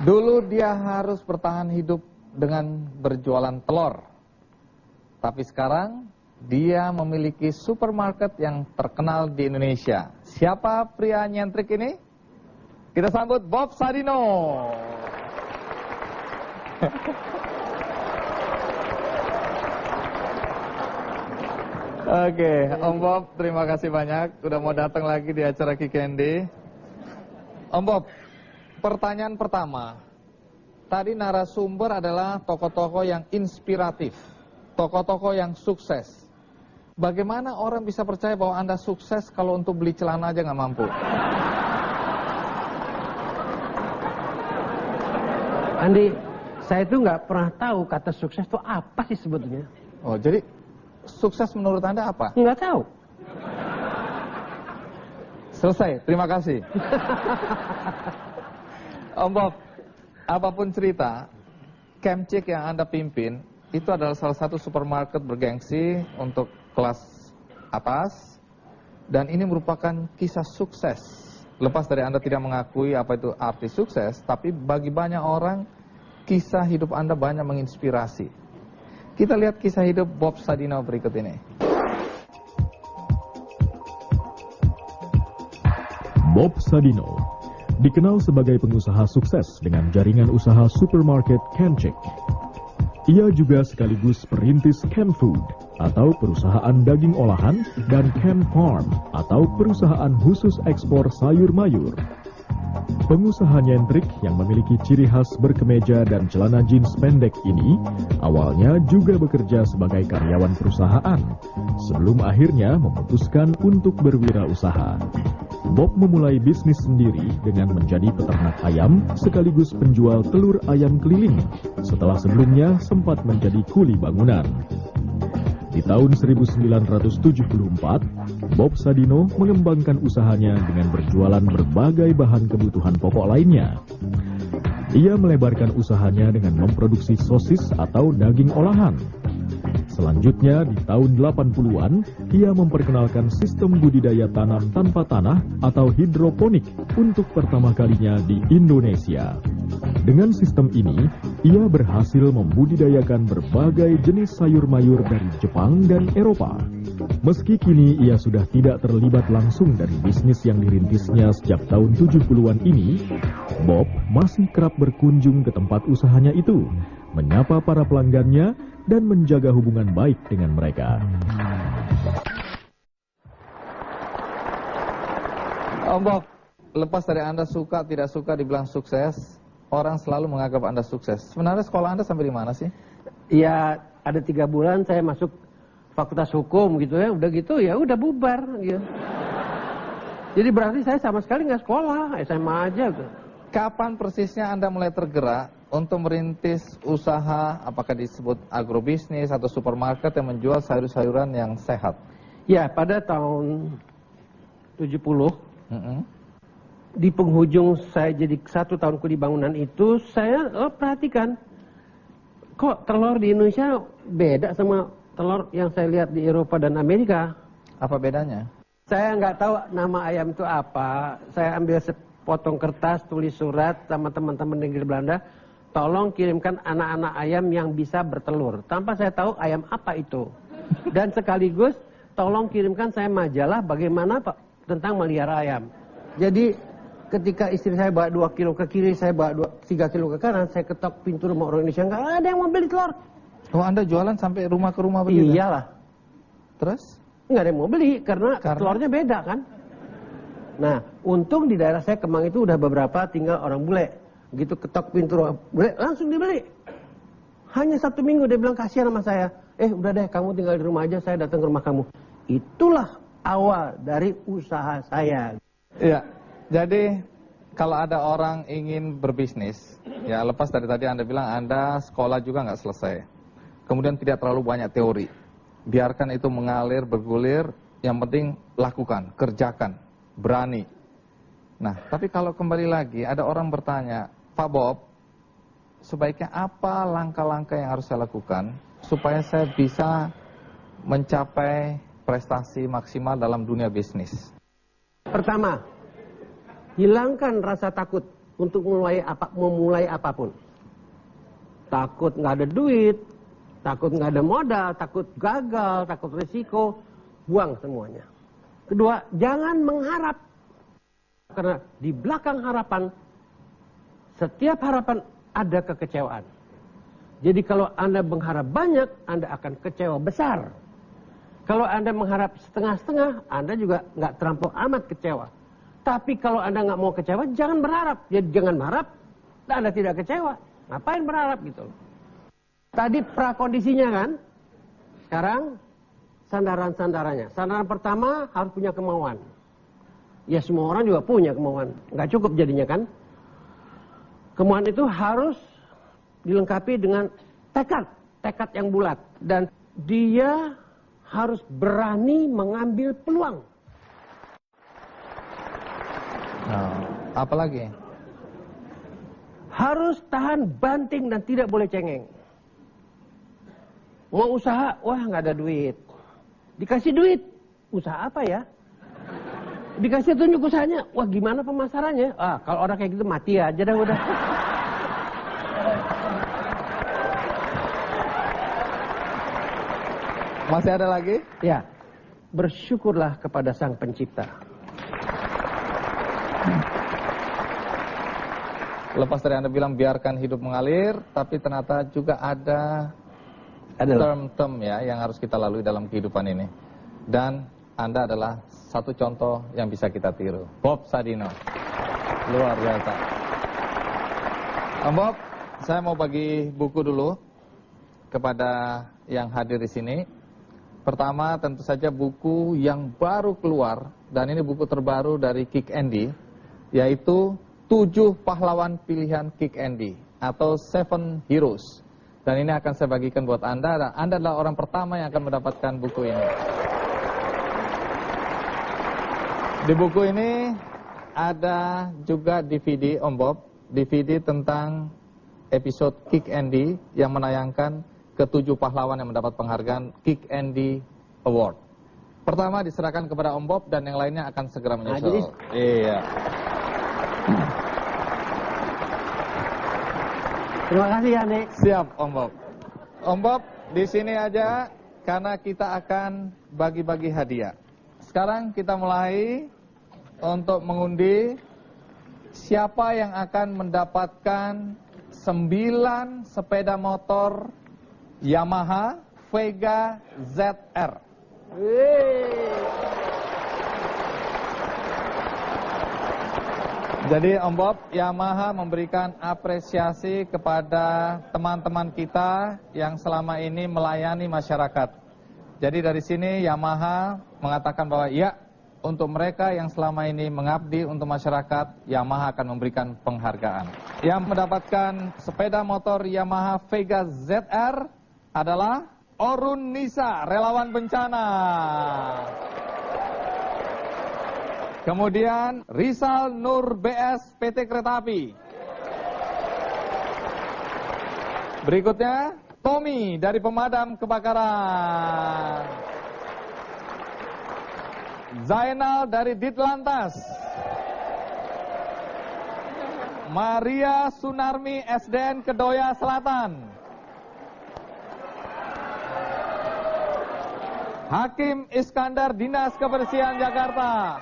Dulu dia harus bertahan hidup dengan berjualan telur. Tapi sekarang dia memiliki supermarket yang terkenal di Indonesia. Siapa pria nyentrik ini? Kita sambut Bob Sadino. Oke, Om Bob, terima kasih banyak udah mau datang lagi di acara Kikendi. Om Bob, pertanyaan pertama. Tadi narasumber adalah tokoh-tokoh yang inspiratif, tokoh-tokoh yang sukses. Bagaimana orang bisa percaya bahwa Anda sukses kalau untuk beli celana aja nggak mampu? Andi, saya itu nggak pernah tahu kata sukses itu apa sih sebetulnya. Oh, jadi sukses menurut Anda apa? Nggak tahu. Selesai, terima kasih. Om Bob, apapun cerita, Kemcik yang Anda pimpin itu adalah salah satu supermarket bergengsi untuk kelas atas, dan ini merupakan kisah sukses. Lepas dari Anda tidak mengakui apa itu arti sukses, tapi bagi banyak orang kisah hidup Anda banyak menginspirasi. Kita lihat kisah hidup Bob Sadino berikut ini. Bob Sadino dikenal sebagai pengusaha sukses dengan jaringan usaha supermarket Kemcik. Ia juga sekaligus perintis Chem Food atau perusahaan daging olahan dan Chem Farm atau perusahaan khusus ekspor sayur mayur. Pengusaha nyentrik yang memiliki ciri khas berkemeja dan celana jeans pendek ini awalnya juga bekerja sebagai karyawan perusahaan sebelum akhirnya memutuskan untuk berwirausaha. Bob memulai bisnis sendiri dengan menjadi peternak ayam sekaligus penjual telur ayam keliling setelah sebelumnya sempat menjadi kuli bangunan. Di tahun 1974, Bob Sadino mengembangkan usahanya dengan berjualan berbagai bahan kebutuhan pokok lainnya. Ia melebarkan usahanya dengan memproduksi sosis atau daging olahan. Selanjutnya, di tahun 80-an, ia memperkenalkan sistem budidaya tanam tanpa tanah atau hidroponik untuk pertama kalinya di Indonesia. Dengan sistem ini, ia berhasil membudidayakan berbagai jenis sayur mayur dari Jepang dan Eropa. Meski kini ia sudah tidak terlibat langsung dari bisnis yang dirintisnya sejak tahun 70-an ini, Bob masih kerap berkunjung ke tempat usahanya itu, menyapa para pelanggannya, dan menjaga hubungan baik dengan mereka. Om Bob, lepas dari Anda suka tidak suka dibilang sukses, orang selalu menganggap Anda sukses. Sebenarnya sekolah Anda sampai di mana sih? Ya, ada 3 bulan saya masuk fakultas hukum gitu ya. Udah gitu ya udah bubar gitu. Jadi berarti saya sama sekali nggak sekolah, SMA aja gitu. Kapan persisnya Anda mulai tergerak untuk merintis usaha, apakah disebut agrobisnis atau supermarket yang menjual sayur-sayuran yang sehat? Ya, pada tahun 70, di penghujung saya jadi 1 tahun kuli bangunan itu, saya perhatikan, kok telur di Indonesia beda sama telur yang saya lihat di Eropa dan Amerika. Apa bedanya? Saya nggak tahu nama ayam itu apa. Saya ambil sepotong kertas, tulis surat sama teman-teman negeri Belanda, tolong kirimkan anak-anak ayam yang bisa bertelur. Tanpa saya tahu ayam apa itu. Dan sekaligus tolong kirimkan saya majalah bagaimana tentang melihara ayam. Jadi ketika istri saya bawa 2 kilo ke kiri, saya bawa 3 kilo ke kanan, saya ketok pintu rumah orang Indonesia, nggak ada yang mau beli telur. Oh, Anda jualan sampai rumah ke rumah begitu? Iyalah. Terus? Nggak ada yang mau beli karena telurnya beda kan. Nah, untung di daerah saya Kemang itu udah beberapa tinggal orang bule. Begitu ketok pintu rumah bule, langsung dibeli. Hanya 1 minggu dia bilang kasihan sama saya. Udah deh kamu tinggal di rumah aja, saya datang ke rumah kamu. Itulah awal dari usaha saya. Iya, jadi kalau ada orang ingin berbisnis, ya lepas dari tadi Anda bilang Anda sekolah juga nggak selesai. Kemudian tidak terlalu banyak teori. Biarkan itu mengalir, bergulir, yang penting lakukan, kerjakan, berani. Nah, tapi kalau kembali lagi ada orang bertanya, Pak Bob, sebaiknya apa langkah-langkah yang harus saya lakukan supaya saya bisa mencapai prestasi maksimal dalam dunia bisnis? Pertama, hilangkan rasa takut. untuk memulai apapun. Takut nggak ada duit, takut nggak ada modal, takut gagal, takut risiko, buang semuanya. Kedua, jangan mengharap. Karena di belakang harapan, setiap harapan ada kekecewaan. Jadi kalau Anda mengharap banyak, Anda akan kecewa besar. Kalau Anda mengharap setengah-setengah, Anda juga nggak terlampau amat kecewa. Tapi kalau Anda nggak mau kecewa, jangan berharap. Jadi jangan berharap, dan Anda tidak kecewa. Ngapain berharap gitu loh. Tadi prakondisinya kan, sekarang sandaran-sandarannya. Sandaran pertama harus punya kemauan. Ya semua orang juga punya kemauan, nggak cukup jadinya kan. Kemauan itu harus dilengkapi dengan tekad yang bulat. Dan dia harus berani mengambil peluang. Nah, apalagi? Harus tahan banting dan tidak boleh cengeng. Mau usaha, wah nggak ada duit. Dikasih duit, usaha apa ya? Dikasih tunjuk usahanya, wah gimana pemasarannya? Ah, kalau orang kayak gitu mati aja dah udah. Masih ada lagi? Ya, bersyukurlah kepada Sang Pencipta. Lepas dari Anda bilang biarkan hidup mengalir, tapi ternyata juga ada term-term ya yang harus kita lalui dalam kehidupan ini. Dan Anda adalah satu contoh yang bisa kita tiru. Bob Sadino. Luar biasa. Om Bob, saya mau bagi buku dulu kepada yang hadir di sini. Pertama tentu saja buku yang baru keluar, dan ini buku terbaru dari Kick Andy, yaitu 7 pahlawan pilihan Kick Andy atau 7 Heroes. Dan ini akan saya bagikan buat Anda, dan Anda adalah orang pertama yang akan mendapatkan buku ini. Di buku ini ada juga DVD, Om Bob, DVD tentang episode Kick Andy yang menayangkan ke-7 pahlawan yang mendapat penghargaan Kick Andy Award. Pertama diserahkan kepada Om Bob dan yang lainnya akan segera menyusul. Iya. Terima kasih Andi. Siap, Om Bob. Om Bob, di sini aja karena kita akan bagi-bagi hadiah. Sekarang kita mulai untuk mengundi siapa yang akan mendapatkan 9 sepeda motor Yamaha Vega ZR. Jadi Om Bob, Yamaha memberikan apresiasi kepada teman-teman kita yang selama ini melayani masyarakat. Jadi dari sini Yamaha mengatakan bahwa ya, untuk mereka yang selama ini mengabdi untuk masyarakat, Yamaha akan memberikan penghargaan. Yang mendapatkan sepeda motor Yamaha Vega ZR adalah Orun Nisa, relawan bencana. Kemudian Rizal Nur BS PT Kereta Api. Berikutnya Tommy dari Pemadam Kebakaran. Zainal dari Ditlantas. Maria Sunarmi SDN Kedoya Selatan. Hakim Iskandar Dinas Kebersihan Jakarta.